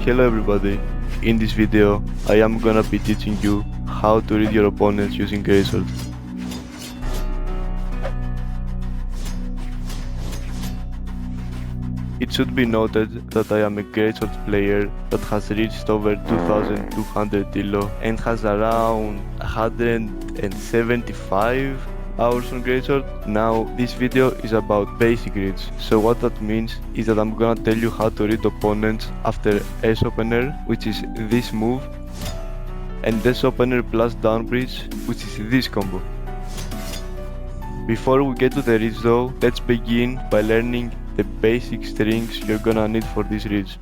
Hello everybody, in this video I am gonna be teaching you how to read your opponents using Greatsword. It should be noted that I am a Greatsword player that has reached over 2200 elo and has around 175 hours on Greatsword. Now this video is about basic reads, so what that means is that I'm gonna tell you how to read opponents after S opener, which is this move, and S opener plus down bridge, which is this combo. Before we get to the reads though, let's begin by learning the basic strings you're gonna need for these reads.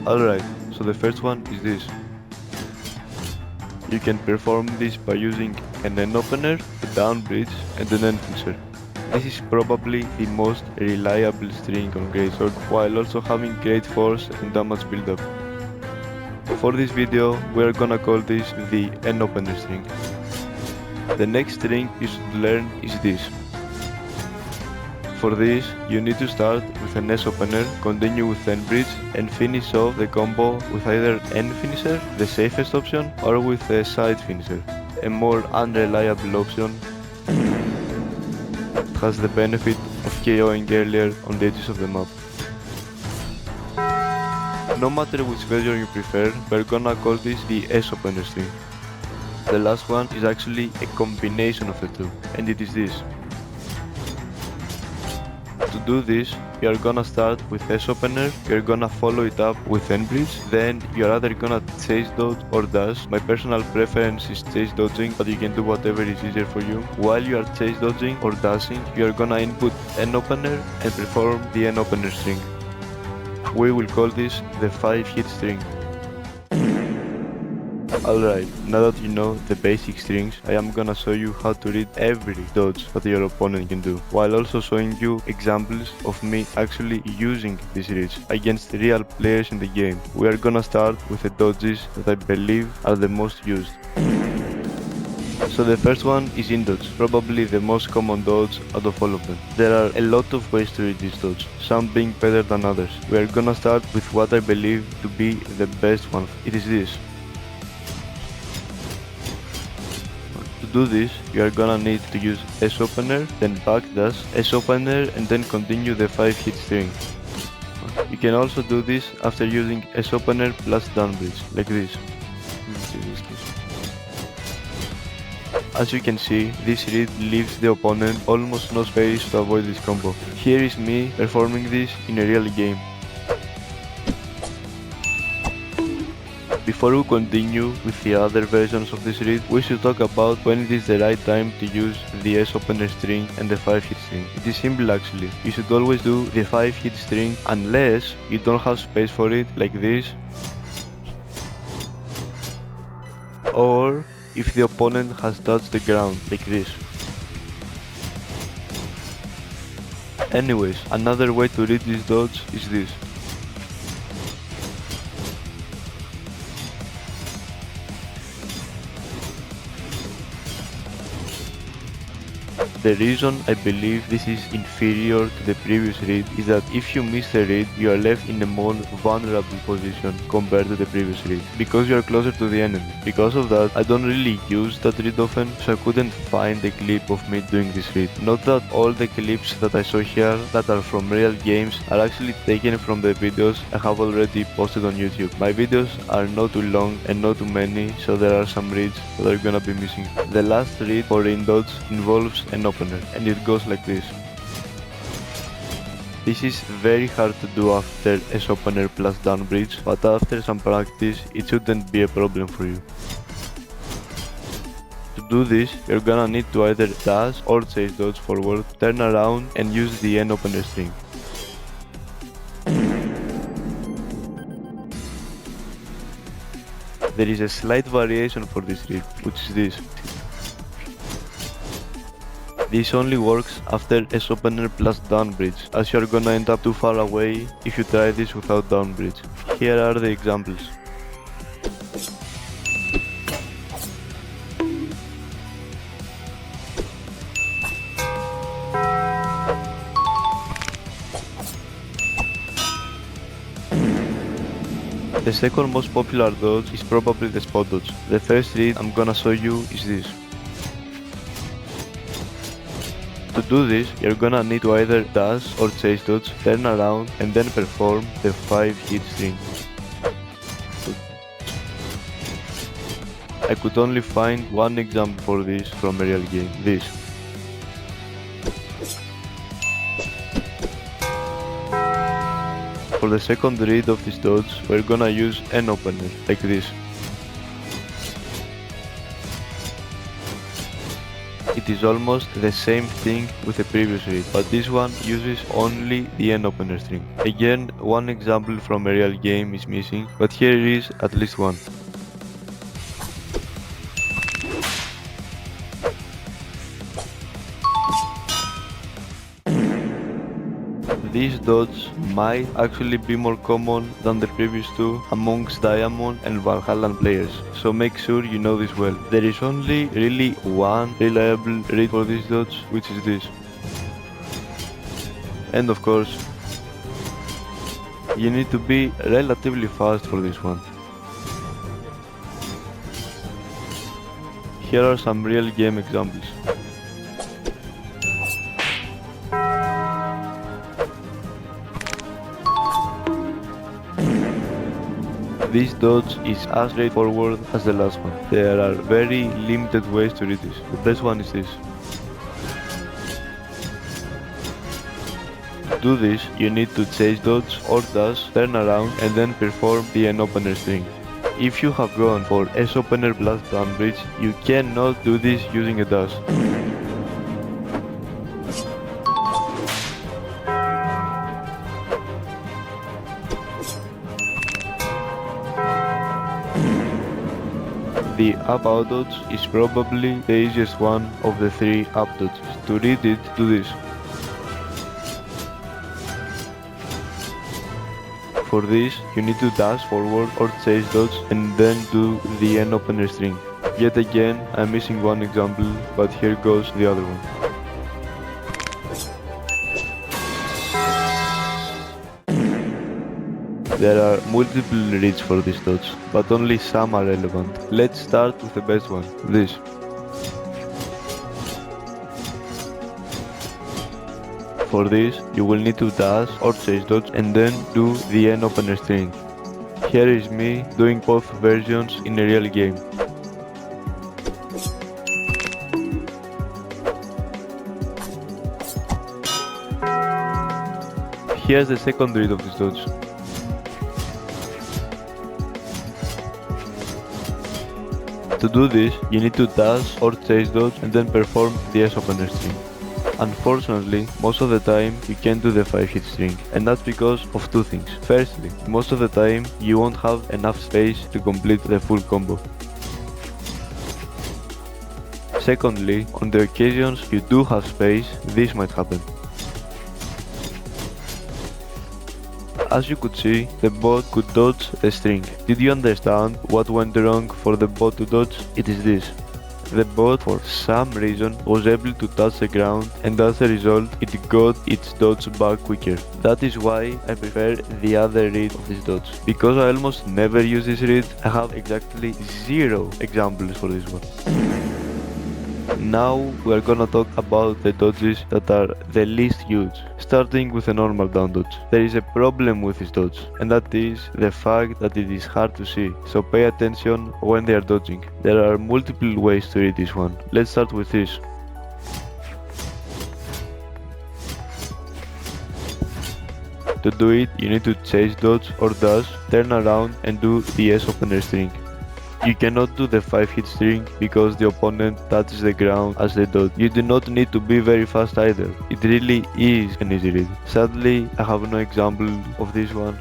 Alright, so the first one is this. You can perform this by using an N opener, a down bridge, and an N finisher. This is probably the most reliable string on Greatsword, while also having great force and damage buildup. For this video, we are gonna call this the N opener string. The next string you should learn is this. For this, you need to start with an S opener, continue with N bridge, and finish off the combo with either N finisher, the safest option, or with a side finisher, a more unreliable option. It has the benefit of KOing earlier on the edges of the map. No matter which version you prefer, we're gonna call this the S opener string. The last one is actually a combination of the two, and it is this. To do this, you are gonna start with S opener, you're gonna follow it up with N bridge, then you're either gonna chase dodge or dash. My personal preference is chase dodging, but you can do whatever is easier for you. While you are chase dodging or dashing, you're gonna input N opener and perform the N opener string. We will call this the 5-hit string. Alright, now that you know the basic strings, I am gonna show you how to read every dodge that your opponent can do, while also showing you examples of me actually using these reads against real players in the game. We are gonna start with the dodges that I believe are the most used. So the first one is in dodge, probably the most common dodge out of all of them. There are a lot of ways to read this dodge, some being better than others. We are gonna start with what I believe to be the best one. It is this. To do this, you are gonna need to use S opener, then backdash, S opener, and then continue the 5-hit string. You can also do this after using S opener plus down bridge, like this. As you can see, this read leaves the opponent almost no space to avoid this combo. Here is me performing this in a real game. Before we continue with the other versions of this read, we should talk about when it is the right time to use the S opener string and the 5-hit string. It is simple actually. You should always do the 5-hit string unless you don't have space for it, like this, or if the opponent has touched the ground, like this. Anyways, another way to read this dodge is this. The reason I believe this is inferior to the previous read is that if you miss the read, you are left in a more vulnerable position compared to the previous read, because you are closer to the enemy. Because of that, I don't really use that read often, so I couldn't find a clip of me doing this read. Note that all the clips that I saw here that are from real games are actually taken from the videos I have already posted on YouTube. My videos are not too long and not too many, so there are some reads that are gonna be missing. The last read for in dodge involves an opener, and it goes like this. This is very hard to do after S opener plus down bridge, but after some practice it shouldn't be a problem for you. To do this, you're gonna need to either dash or chase dodge forward, turn around and use the N opener string. There is a slight variation for this read, which is this. This only works after S opener plus down bridge, as you are gonna end up too far away if you try this without down bridge. Here are the examples. The second most popular dodge is probably the spot dodge. The first read I'm gonna show you is this. To do this, you're gonna need to either dash or chase dodge, turn around and then perform the 5-hit string. I could only find one example for this from a real game, this. For the second read of this dodge, we're gonna use an opener, like this. It is almost the same thing with the previous read, but this one uses only the N opener string. Again, one example from a real game is missing, but here is at least one. These dodges might actually be more common than the previous two amongst Diamond and Valhallan players, so make sure you know this well. There is only really one reliable read for this dodge, which is this. And of course, you need to be relatively fast for this one. Here are some real game examples. This dodge is as straightforward as the last one. There are very limited ways to read this. The best one is this. To do this, you need to chase dodge or dash, turn around and then perform the N opener string. If you have gone for S opener plus down bridge, you cannot do this using a dash. The up out dodge is probably the easiest one of the three up dodges. To read it, do this. For this, you need to dash forward or chase dodge and then do the N opener string. Yet again, I'm missing one example, but here goes the other one. There are multiple reads for this dodge, but only some are relevant. Let's start with the best one, this. For this, you will need to dash or chase dodge and then do the N opener string. Here is me doing both versions in a real game. Here's the second read of this dodge. To do this, you need to dash or chase dodge and then perform the S opener string. Unfortunately, most of the time you can't do the 5-hit string, and that's because of two things. Firstly, most of the time you won't have enough space to complete the full combo. Secondly, on the occasions you do have space, this might happen. As you could see, the bot could dodge the string. Did you understand what went wrong for the bot to dodge? It is this. The bot, for some reason, was able to touch the ground, and as a result, it got its dodge back quicker. That is why I prefer the other read of this dodge. Because I almost never use this read, I have exactly 0 examples for this one. Now we are gonna talk about the dodges that are the least used, starting with a normal down dodge. There is a problem with this dodge, and that is the fact that it is hard to see, so pay attention when they are dodging. There are multiple ways to read this one. Let's start with this. To do it, you need to chase dodge or dash, turn around and do the S opener string. You cannot do the 5-hit string because the opponent touches the ground as they dodge. You do not need to be very fast either. It really is an easy read. Sadly, I have no example of this one.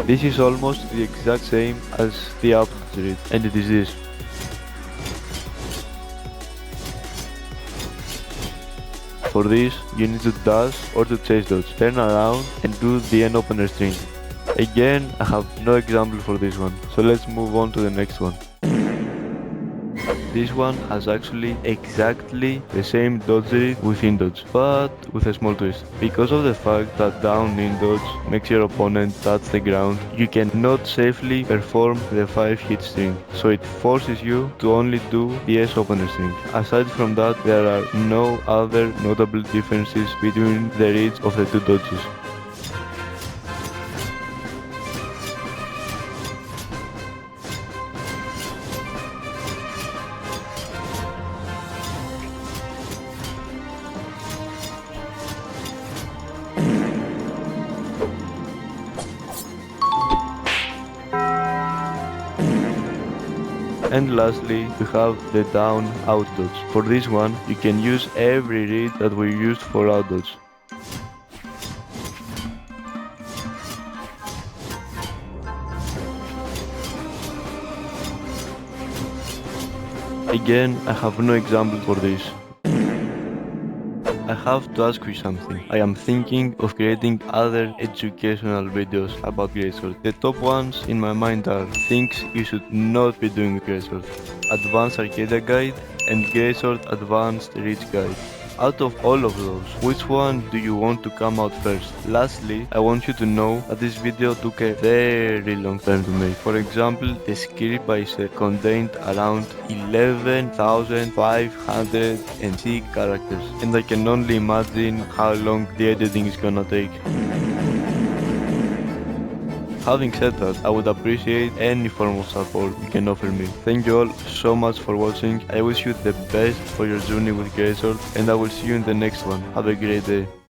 This is almost the exact same as the up read, and it is this. For this, you need to dash or to chase dodge, turn around and do the N opener string. Again, I have no example for this one, so let's move on to the next one. this one has actually exactly the same dodge read with in-dodge, but with a small twist. Because of the fact that down in-dodge makes your opponent touch the ground, you cannot safely perform the 5 hit string, so it forces you to only do the S opener string. Aside from that, there are no other notable differences between the reads of the two dodges. And lastly, we have the down out dodge. For this one, you can use every read that we used for out dodge. Again, I have no example for this. I have to ask you something. I am thinking of creating other educational videos about Greatsword. The top ones in my mind are things you should not be doing with Greatsword, Advanced Arcadia Guide, and Greatsword Advanced Reach Guide. Out of all of those, which one do you want to come out first? Lastly, I want you to know that this video took a very long time to make. For example, the script I said contained around 11,506 characters, and I can only imagine how long the editing is gonna take. Having said that, I would appreciate any form of support you can offer me. Thank you all so much for watching. I wish you the best for your journey with Greatsword, and I will see you in the next one. Have a great day.